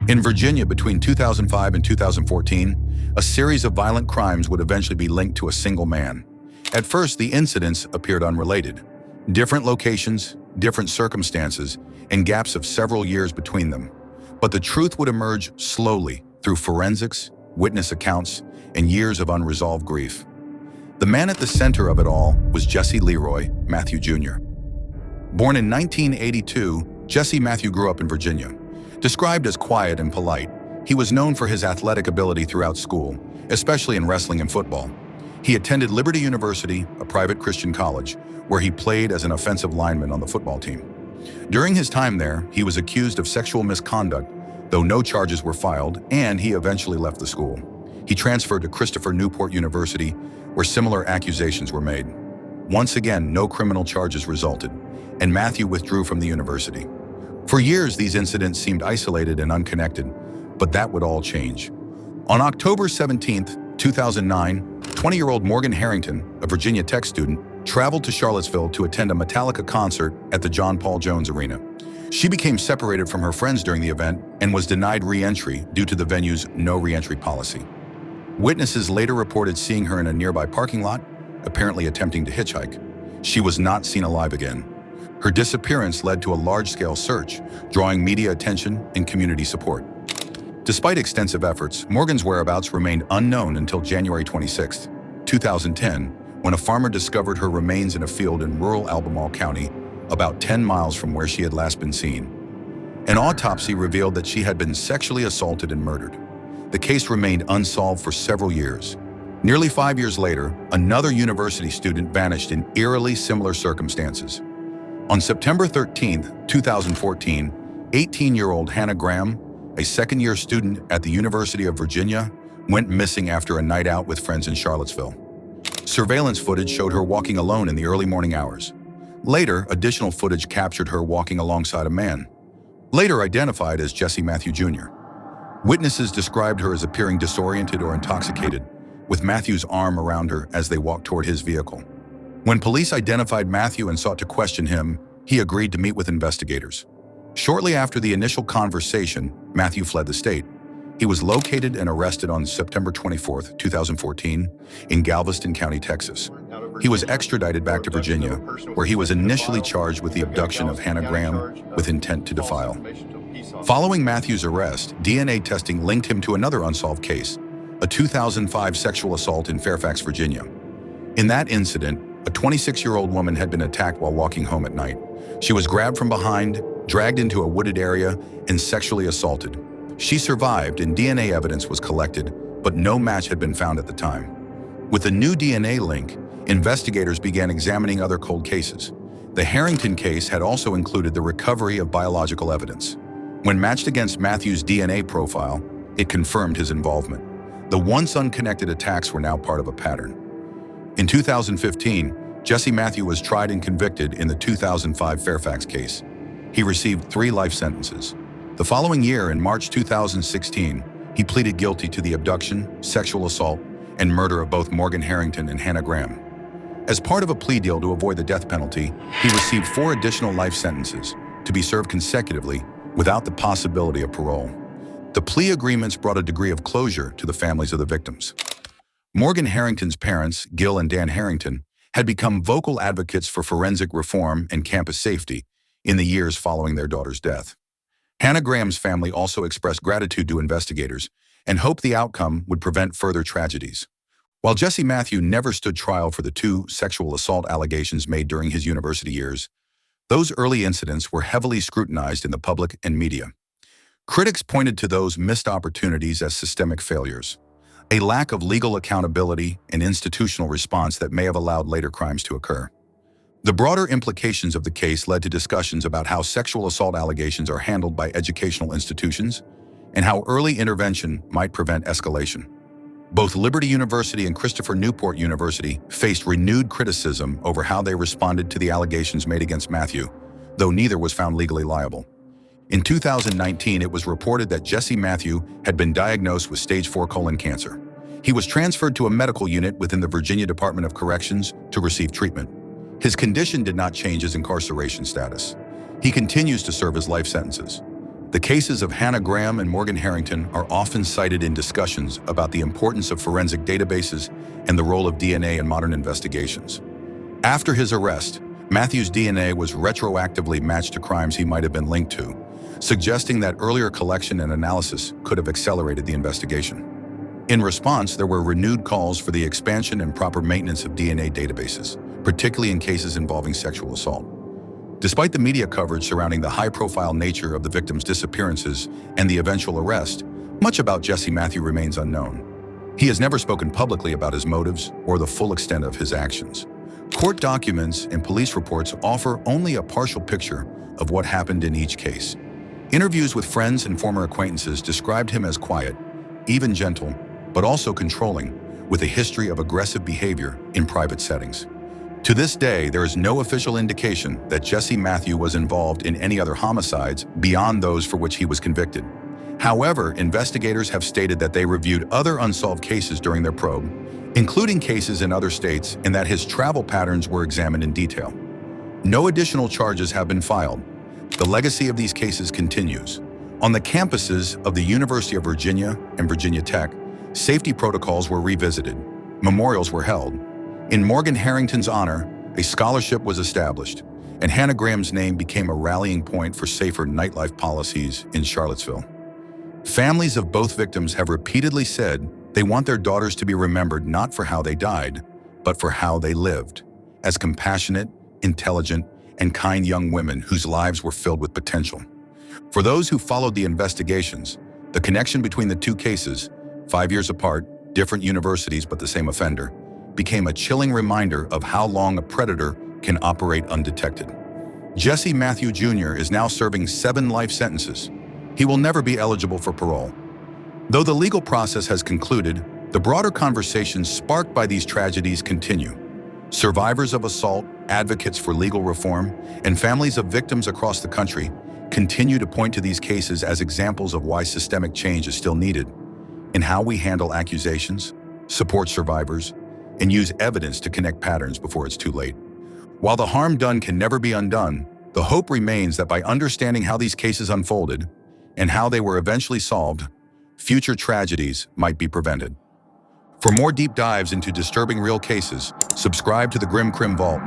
In Virginia, between 2005 and 2014, a series of violent crimes would eventually be linked to a single man. At first, the incidents appeared unrelated. Different locations, different circumstances, and gaps of several years between them. But the truth would emerge slowly through forensics, witness accounts, and years of unresolved grief. The man at the center of it all was Jesse Leroy Matthew Jr. Born in 1982, Jesse Matthew grew up in Virginia. Described as quiet and polite, he was known for his athletic ability throughout school, especially in wrestling and football. He attended Liberty University, a private Christian college, where he played as an offensive lineman on the football team. During his time there, he was accused of sexual misconduct, though no charges were filed, and he eventually left the school. He transferred to Christopher Newport University, where similar accusations were made. Once again, no criminal charges resulted, and Matthew withdrew from the university. For years, these incidents seemed isolated and unconnected, but that would all change. On October 17, 2009, 20-year-old Morgan Harrington, a Virginia Tech student, traveled to Charlottesville to attend a Metallica concert at the John Paul Jones Arena. She became separated from her friends during the event and was denied re-entry due to the venue's no re-entry policy. Witnesses later reported seeing her in a nearby parking lot, apparently attempting to hitchhike. She was not seen alive again. Her disappearance led to a large-scale search, drawing media attention and community support. Despite extensive efforts, Morgan's whereabouts remained unknown until January 26, 2010, when a farmer discovered her remains in a field in rural Albemarle County, about 10 miles from where she had last been seen. An autopsy revealed that she had been sexually assaulted and murdered. The case remained unsolved for several years. Nearly 5 years later, another university student vanished in eerily similar circumstances. On September 13, 2014, 18-year-old Hannah Graham, a second-year student at the University of Virginia, went missing after a night out with friends in Charlottesville. Surveillance footage showed her walking alone in the early morning hours. Later, additional footage captured her walking alongside a man, later identified as Jesse Matthew Jr. Witnesses described her as appearing disoriented or intoxicated, with Matthew's arm around her as they walked toward his vehicle. When police identified Matthew and sought to question him, he agreed to meet with investigators. Shortly after the initial conversation, Matthew fled the state. He was located and arrested on September 24, 2014, in Galveston County, Texas. He was extradited back to Virginia, where he was initially charged with the abduction of Hannah Graham with intent to defile. Following Matthew's arrest, DNA testing linked him to another unsolved case, a 2005 sexual assault in Fairfax, Virginia. In that incident, a 26-year-old woman had been attacked while walking home at night. She was grabbed from behind, dragged into a wooded area, and sexually assaulted. She survived and DNA evidence was collected, but no match had been found at the time. With a new DNA link, investigators began examining other cold cases. The Harrington case had also included the recovery of biological evidence. When matched against Matthew's DNA profile, it confirmed his involvement. The once unconnected attacks were now part of a pattern. In 2015, Jesse Matthew was tried and convicted in the 2005 Fairfax case. He received 3 life sentences. The following year, in March 2016, he pleaded guilty to the abduction, sexual assault, and murder of both Morgan Harrington and Hannah Graham. As part of a plea deal to avoid the death penalty, he received 4 additional life sentences to be served consecutively without the possibility of parole. The plea agreements brought a degree of closure to the families of the victims. Morgan Harrington's parents, Gil and Dan Harrington, had become vocal advocates for forensic reform and campus safety in the years following their daughter's death. Hannah Graham's family also expressed gratitude to investigators and hoped the outcome would prevent further tragedies. While Jesse Matthew never stood trial for the 2 sexual assault allegations made during his university years, those early incidents were heavily scrutinized in the public and media. Critics pointed to those missed opportunities as systemic failures, a lack of legal accountability and institutional response that may have allowed later crimes to occur. The broader implications of the case led to discussions about how sexual assault allegations are handled by educational institutions and how early intervention might prevent escalation. Both Liberty University and Christopher Newport University faced renewed criticism over how they responded to the allegations made against Matthew, though neither was found legally liable. In 2019, it was reported that Jesse Matthew had been diagnosed with stage 4 colon cancer. He was transferred to a medical unit within the Virginia Department of Corrections to receive treatment. His condition did not change his incarceration status. He continues to serve his life sentences. The cases of Hannah Graham and Morgan Harrington are often cited in discussions about the importance of forensic databases and the role of DNA in modern investigations. After his arrest, Matthew's DNA was retroactively matched to crimes he might have been linked to, suggesting that earlier collection and analysis could have accelerated the investigation. In response, there were renewed calls for the expansion and proper maintenance of DNA databases, particularly in cases involving sexual assault. Despite the media coverage surrounding the high-profile nature of the victims' disappearances and the eventual arrest, much about Jesse Matthew remains unknown. He has never spoken publicly about his motives or the full extent of his actions. Court documents and police reports offer only a partial picture of what happened in each case. Interviews with friends and former acquaintances described him as quiet, even gentle, but also controlling, with a history of aggressive behavior in private settings. To this day, there is no official indication that Jesse Matthew was involved in any other homicides beyond those for which he was convicted. However, investigators have stated that they reviewed other unsolved cases during their probe, including cases in other states, and that his travel patterns were examined in detail. No additional charges have been filed. The legacy of these cases continues. On the campuses of the University of Virginia and Virginia Tech, safety protocols were revisited. Memorials were held. In Morgan Harrington's honor, a scholarship was established, and Hannah Graham's name became a rallying point for safer nightlife policies in Charlottesville. Families of both victims have repeatedly said they want their daughters to be remembered not for how they died, but for how they lived, as compassionate, intelligent, and kind young women whose lives were filled with potential. For those who followed the investigations, the connection between the two cases, 5 years apart, different universities but the same offender, became a chilling reminder of how long a predator can operate undetected. Jesse Matthew Jr. is now serving 7 life sentences. He will never be eligible for parole. Though the legal process has concluded, the broader conversations sparked by these tragedies continue. Survivors of assault, advocates for legal reform, and families of victims across the country continue to point to these cases as examples of why systemic change is still needed in how we handle accusations, support survivors, and use evidence to connect patterns before it's too late. While the harm done can never be undone, the hope remains that by understanding how these cases unfolded and how they were eventually solved, future tragedies might be prevented. For more deep dives into disturbing real cases, subscribe to the Grim Crim Vault.